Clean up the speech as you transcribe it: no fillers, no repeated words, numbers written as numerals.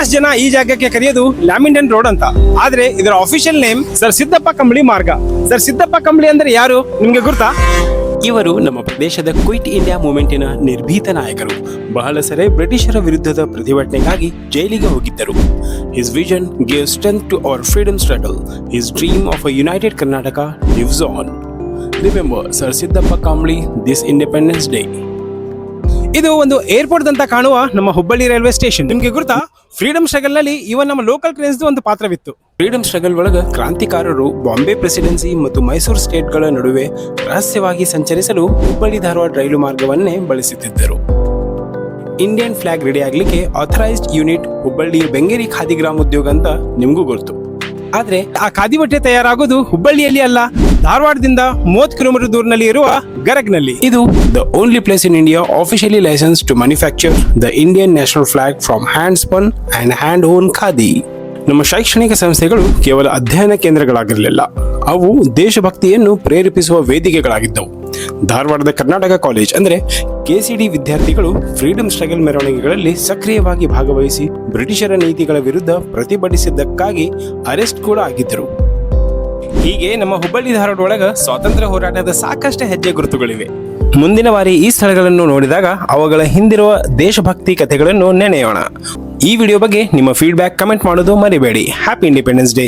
ಬಹಳಷ್ಟು ಜನ ಈ ಜಾಗಕ್ಕೆ ಕರೆಯೋದು ಲ್ಯಾಮಿಂಟನ್ ರೋಡ್ ಅಂತ, ಆದ್ರೆ ಇದರ official name sir Siddappa Kambali ಮಾರ್ಗ. ಸರ್ ಸಿದ್ದಪ್ಪ ಕಂಬಳಿ ಅಂದ್ರೆ ಯಾರು ನಿಮ್ಗೆ ಗೊತ್ತಾ? ಇವರು ನಮ್ಮ ಪ್ರದೇಶದ ಕ್ವಿಟ್ ಇಂಡಿಯಾ ಮೂವ್ಮೆಂಟಿನ ನಿರ್ಭೀತ ನಾಯಕರು. ಬಹಳ ಸರಿ ಬ್ರಿಟಿಷರ ವಿರುದ್ಧದ ಪ್ರತಿಭಟನೆಗಾಗಿ ಜೈಲಿಗೆ ಹೋಗಿದ್ದರು. His vision gave strength to our freedom struggle. His dream of a united Karnataka lives on. Remember Sir Siddappa Kambli this Independence Day. ಇದು ಒಂದು ಏರ್ಪೋರ್ಟ್ ಅಂತ ಕಾಣುವ ನಮ್ಮ ಹುಬ್ಬಳ್ಳಿ ರೈಲ್ವೆ ಸ್ಟೇಷನ್. ನಿಮ್ಗೆ ಗೊತ್ತಾ, ಫ್ರೀಡಮ್ ಸ್ಟ್ರಗಲ್ ನಲ್ಲಿ ಇವನ್ ನಮ್ಮ ಲೋಕಲ್ ಟ್ರೈನ್ಸ್ ಒಂದು ಪಾತ್ರವಿತ್ತು. ಫ್ರೀಡಮ್ ಸ್ಟ್ರಗಲ್ ಒಳಗ ಕ್ರಾಂತಿಕಾರರು ಬಾಂಬೆ ಪ್ರೆಸಿಡೆನ್ಸಿ ಮತ್ತು ಮೈಸೂರು ಸ್ಟೇಟ್ಗಳ ನಡುವೆ ರಹಸ್ಯವಾಗಿ ಸಂಚರಿಸಲು ಹುಬ್ಬಳ್ಳಿ ಧಾರವಾಡ ರೈಲು ಮಾರ್ಗವನ್ನೇ ಬಳಸುತ್ತಿದ್ದರು. ಇಂಡಿಯನ್ ಫ್ಲಾಗ್ ರೆಡಿ ಆಗ್ಲಿಕ್ಕೆ ಆಥರೈಸ್ಡ್ ಯೂನಿಟ್ ಹುಬ್ಬಳ್ಳಿ ಬೆಂಗೇರಿ ಖಾದಿ ಗ್ರಾಮೋದ್ಯೋಗ ಅಂತ ನಿಮಗೂ ಗೊತ್ತು. ಆದ್ರೆ ಆ ಖಾದಿ ಬಟ್ಟೆ ತಯಾರಾಗೋದು ಹುಬ್ಬಳ್ಳಿಯಲ್ಲಿ ಅಲ್ಲ, ಧಾರವಾಡದಿಂದ 30 ಕಿಲೋಮೀಟರ್ ದೂರದಲ್ಲಿ ಇರುವ ಗರಗ್ನಲ್ಲಿ. ಇದು the only place in India officially license to manufacture the Indian national flag from hand spun and hand woven khadi. ನಮ್ಮ ಶೈಕ್ಷಣಿಕ ಸಂಸ್ಥೆಗಳು ಕೇವಲ ಅಧ್ಯಯನ ಕೇಂದ್ರಗಳಾಗಿರಲಿಲ್ಲ, ಅವು ದೇಶಭಕ್ತಿಯನ್ನು ಪ್ರೇರೇಪಿಸುವ ವೇದಿಕೆಗಳಾಗಿದ್ದವು. ಧಾರವಾಡದ ಕರ್ನಾಟಕ ಕಾಲೇಜ್ ಅಂದ್ರೆ ಕೆಸಿಡಿ ವಿದ್ಯಾರ್ಥಿಗಳು ಫ್ರೀಡಮ್ ಸ್ಟ್ರಗಲ್ ಮೆರವಣಿಗೆಗಳಲ್ಲಿ ಸಕ್ರಿಯವಾಗಿ ಭಾಗವಹಿಸಿ ಬ್ರಿಟಿಷರ ನೀತಿಗಳ ವಿರುದ್ಧ ಪ್ರತಿಭಟಿಸಿದ್ದಕ್ಕಾಗಿ ಅರೆಸ್ಟ್ ಕೂಡ ಆಗಿದ್ದರು. ಹೀಗೆ ನಮ್ಮ ಹುಬ್ಬಳ್ಳಿ ಧಾರವಾಡ ಒಳಗ ಸ್ವಾತಂತ್ರ್ಯ ಹೋರಾಟದ ಸಾಕಷ್ಟು ಹೆಜ್ಜೆ ಗುರುತುಗಳಿವೆ. ಮುಂದಿನ ಬಾರಿ ಈ ಸ್ಥಳಗಳನ್ನು ನೋಡಿದಾಗ ಅವುಗಳ ಹಿಂದಿರುವ ದೇಶಭಕ್ತಿ ಕಥೆಗಳನ್ನು ನೆನೆಯೋಣ. ಈ ವಿಡಿಯೋ ಬಗ್ಗೆ ನಿಮ್ಮ ಫೀಡ್ಬ್ಯಾಕ್ ಕಮೆಂಟ್ ಮಾಡೋದು ಮರಿಬೇಡಿ. Happy independence day.